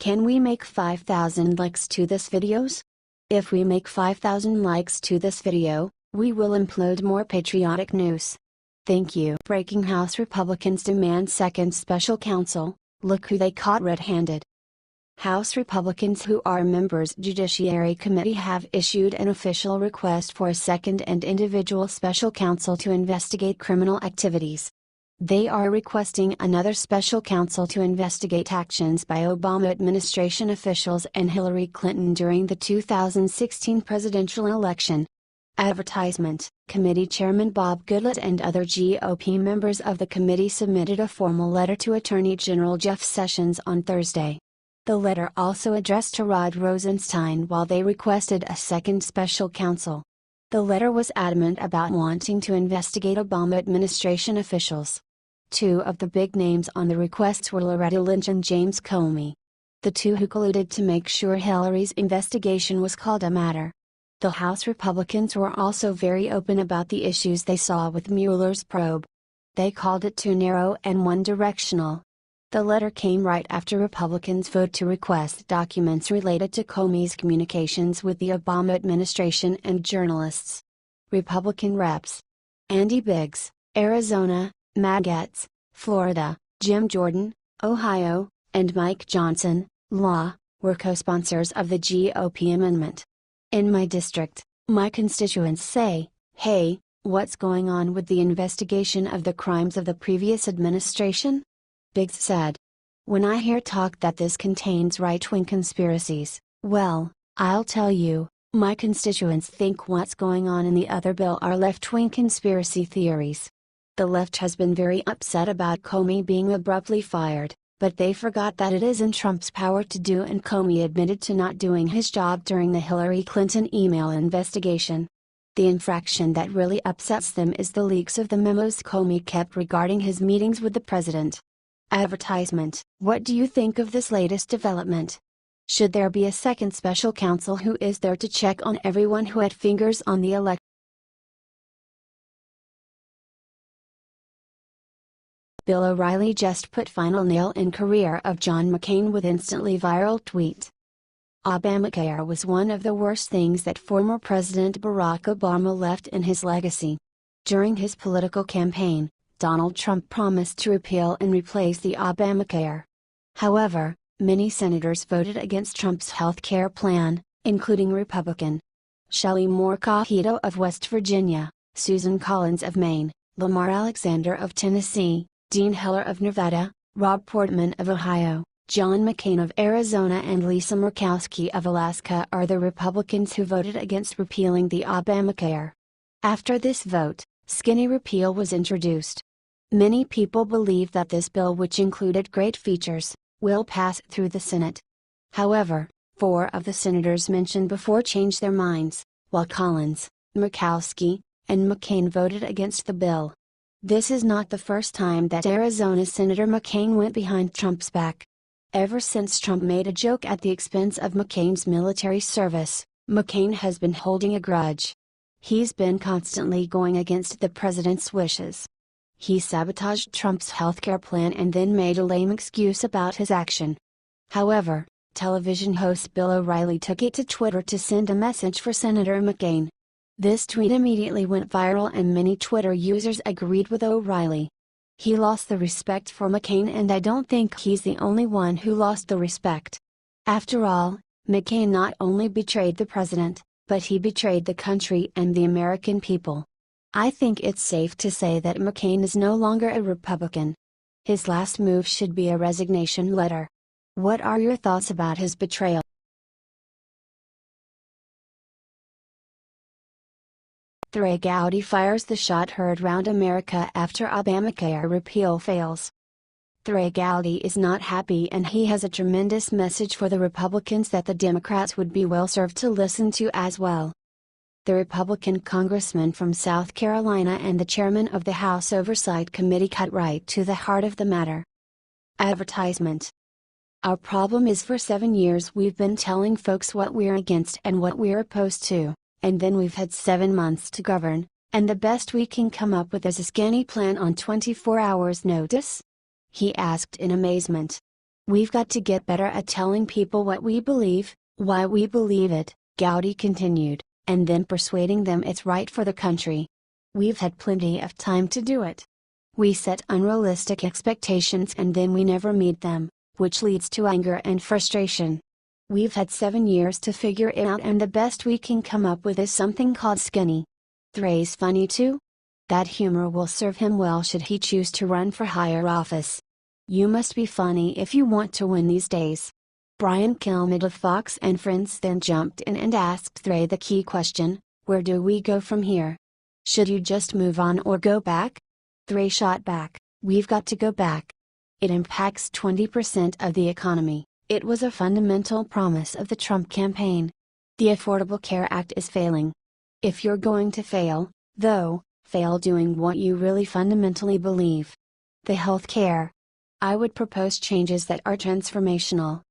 Can we make 5,000 likes to this videos? If we make 5,000 likes to this video, we will upload more patriotic news. Thank you. Breaking House Republicans demand second special counsel. Look who they caught red-handed. House Republicans who are members Judiciary Committee have issued an official request for a second and individual special counsel to investigate criminal activities. They are requesting another special counsel to investigate actions by Obama administration officials and Hillary Clinton during the 2016 presidential election. Advertisement. Committee Chairman Bob Goodlatte and other GOP members of the committee submitted a formal letter to Attorney General Jeff Sessions on Thursday. The letter also addressed to Rod Rosenstein while they requested a second special counsel. The letter was adamant about wanting to investigate Obama administration officials. Two of the big names on the requests were Loretta Lynch and James Comey. The two who colluded to make sure Hillary's investigation was called a matter. The House Republicans were also very open about the issues they saw with Mueller's probe. They called it too narrow and one-directional. The letter came right after Republicans voted to request documents related to Comey's communications with the Obama administration and journalists. Republican reps Andy Biggs, Arizona, Matt Gaetz, Florida, Jim Jordan, Ohio, and Mike Johnson, Law, were co-sponsors of the GOP amendment. In my district, my constituents say, "Hey, what's going on with the investigation of the crimes of the previous administration?" Biggs said. "When I hear talk that this contains right-wing conspiracies, well, I'll tell you, my constituents think what's going on in the other bill are left-wing conspiracy theories." The left has been very upset about Comey being abruptly fired, but they forgot that it is in Trump's power to do, and Comey admitted to not doing his job during the Hillary Clinton email investigation. The infraction that really upsets them is the leaks of the memos Comey kept regarding his meetings with the president. Advertisement. What do you think of this latest development? Should there be a second special counsel who is there to check on everyone who had fingers on the election? Bill O'Reilly just put final nail in career of John McCain with instantly viral tweet. Obamacare was one of the worst things that former President Barack Obama left in his legacy. During his political campaign, Donald Trump promised to repeal and replace the Obamacare. However, many senators voted against Trump's health care plan, including Republican Shelley Moore Capito of West Virginia, Susan Collins of Maine, Lamar Alexander of Tennessee, Dean Heller of Nevada, Rob Portman of Ohio, John McCain of Arizona and Lisa Murkowski of Alaska are the Republicans who voted against repealing the Obamacare. After this vote, skinny repeal was introduced. Many people believe that this bill, which included great features, will pass through the Senate. However, 4 of the senators mentioned before changed their minds, while Collins, Murkowski, and McCain voted against the bill. This is not the first time that Arizona Senator McCain went behind Trump's back. Ever since Trump made a joke at the expense of McCain's military service, McCain has been holding a grudge. He's been constantly going against the president's wishes. He sabotaged Trump's healthcare plan and then made a lame excuse about his action. However, television host Bill O'Reilly took it to Twitter to send a message for Senator McCain. This tweet immediately went viral and many Twitter users agreed with O'Reilly. He lost the respect for McCain, and I don't think he's the only one who lost the respect. After all, McCain not only betrayed the president, but he betrayed the country and the American people. I think it's safe to say that McCain is no longer a Republican. His last move should be a resignation letter. What are your thoughts about his betrayal? Trey Gowdy fires the shot heard round America after Obamacare repeal fails. Trey Gowdy is not happy, and he has a tremendous message for the Republicans that the Democrats would be well served to listen to as well. The Republican congressman from South Carolina and the chairman of the House Oversight Committee cut right to the heart of the matter. Advertisement. Our problem is for 7 years we've been telling folks what we're against and what we're opposed to. And then we've had 7 months to govern, and the best we can come up with is a skinny plan on 24 hours notice? He asked in amazement. We've got to get better at telling people what we believe, why we believe it, Gowdy continued, and then persuading them it's right for the country. We've had plenty of time to do it. We set unrealistic expectations and then we never meet them, which leads to anger and frustration. We've had 7 years to figure it out and the best we can come up with is something called skinny. Thray's funny too? That humor will serve him well should he choose to run for higher office. You must be funny if you want to win these days. Brian Kilmeade of Fox and Friends then jumped in and asked Thray the key question, where do we go from here? Should you just move on or go back? Thray shot back, we've got to go back. It impacts 20% of the economy. It was a fundamental promise of the Trump campaign. The Affordable Care Act is failing. If you're going to fail, though, fail doing what you really fundamentally believe. The health care. I would propose changes that are transformational.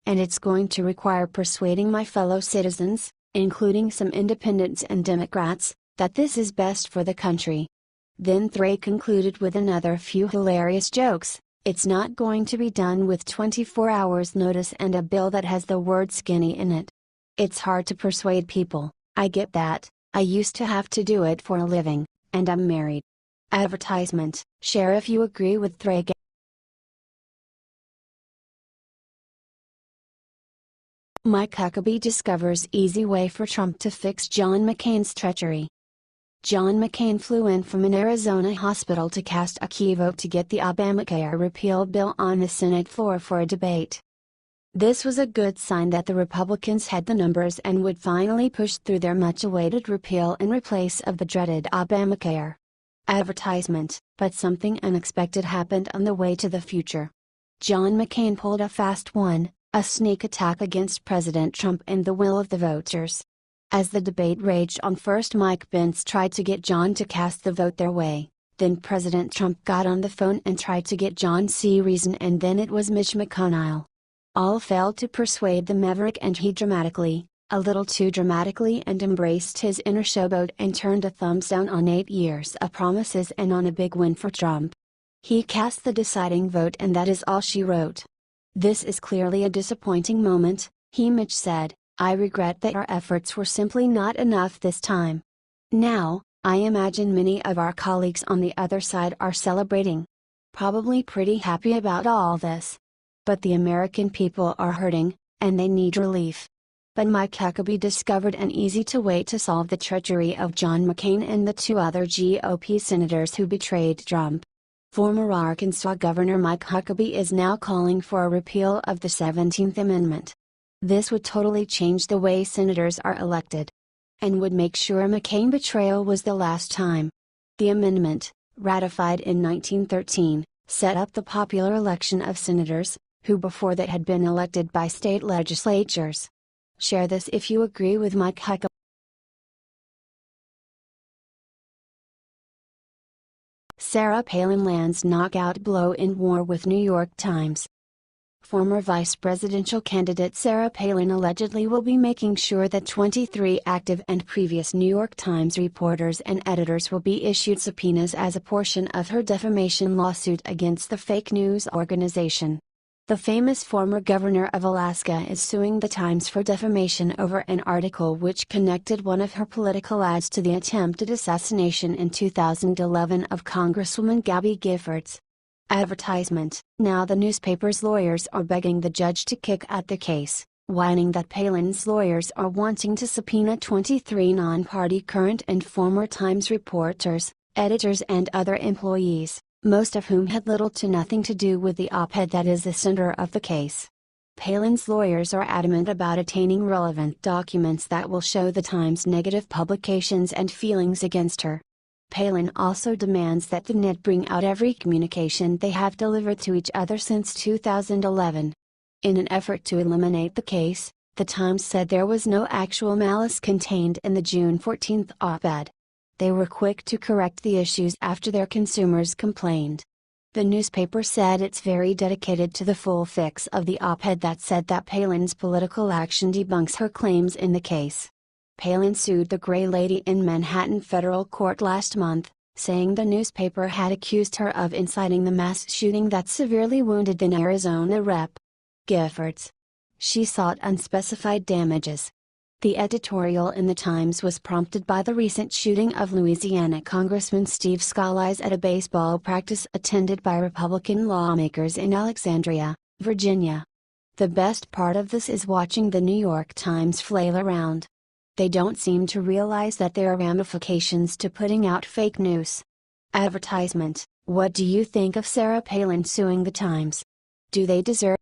And it's going to require persuading my fellow citizens, including some independents and Democrats, that this is best for the country. Then Thray concluded with another few hilarious jokes. It's not going to be done with 24 hours notice and a bill that has the word skinny in it. It's hard to persuade people, I get that, I used to have to do it for a living, and I'm married. Advertisement, share if you agree with Thray. Mike Huckabee discovers easy way for Trump to fix John McCain's treachery. John McCain flew in from an Arizona hospital to cast a key vote to get the Obamacare repeal bill on the Senate floor for a debate. This was a good sign that the Republicans had the numbers and would finally push through their much-awaited repeal in replace of the dreaded Obamacare. Advertisement, but something unexpected happened on the way to the future. John McCain pulled a fast one, a sneak attack against President Trump and the will of the voters. As the debate raged on, first Mike Pence tried to get John to cast the vote their way, then President Trump got on the phone and tried to get John to reason, and then it was Mitch McConnell. All failed to persuade the maverick, and he dramatically, a little too dramatically, and embraced his inner showboat and turned a thumbs down on 8 years of promises and on a big win for Trump. He cast the deciding vote and that is all she wrote. This is clearly a disappointing moment, Mitch said. I regret that our efforts were simply not enough this time. Now, I imagine many of our colleagues on the other side are celebrating. Probably pretty happy about all this. But the American people are hurting, and they need relief. But Mike Huckabee discovered an easy way to solve the treachery of John McCain and the 2 other GOP senators who betrayed Trump. Former Arkansas Governor Mike Huckabee is now calling for a repeal of the 17th Amendment. This would totally change the way senators are elected. And would make sure McCain betrayal was the last time. The amendment, ratified in 1913, set up the popular election of senators, who before that had been elected by state legislatures. Share this if you agree with Mike Huckabee. Sarah Palin lands knockout blow in war with New York Times. Former vice presidential candidate Sarah Palin allegedly will be making sure that 23 active and previous New York Times reporters and editors will be issued subpoenas as a portion of her defamation lawsuit against the fake news organization. The famous former governor of Alaska is suing the Times for defamation over an article which connected one of her political ads to the attempted assassination in 2011 of Congresswoman Gabby Giffords. Advertisement. Now the newspaper's lawyers are begging the judge to kick out the case, whining that Palin's lawyers are wanting to subpoena 23 non-party current and former Times reporters, editors and other employees, most of whom had little to nothing to do with the op-ed that is the center of the case. Palin's lawyers are adamant about attaining relevant documents that will show the Times' negative publications and feelings against her. Palin also demands that the net bring out every communication they have delivered to each other since 2011. In an effort to eliminate the case, the Times said there was no actual malice contained in the June 14 op-ed. They were quick to correct the issues after their consumers complained. The newspaper said it's very dedicated to the full fix of the op-ed that said that Palin's political action debunks her claims in the case. Palin sued the Gray Lady in Manhattan federal court last month, saying the newspaper had accused her of inciting the mass shooting that severely wounded then Arizona Rep. Giffords. She sought unspecified damages. The editorial in the Times was prompted by the recent shooting of Louisiana Congressman Steve Scalise at a baseball practice attended by Republican lawmakers in Alexandria, Virginia. The best part of this is watching the New York Times flail around. They don't seem to realize that there are ramifications to putting out fake news. Advertisement: what do you think of Sarah Palin suing the Times? Do they deserve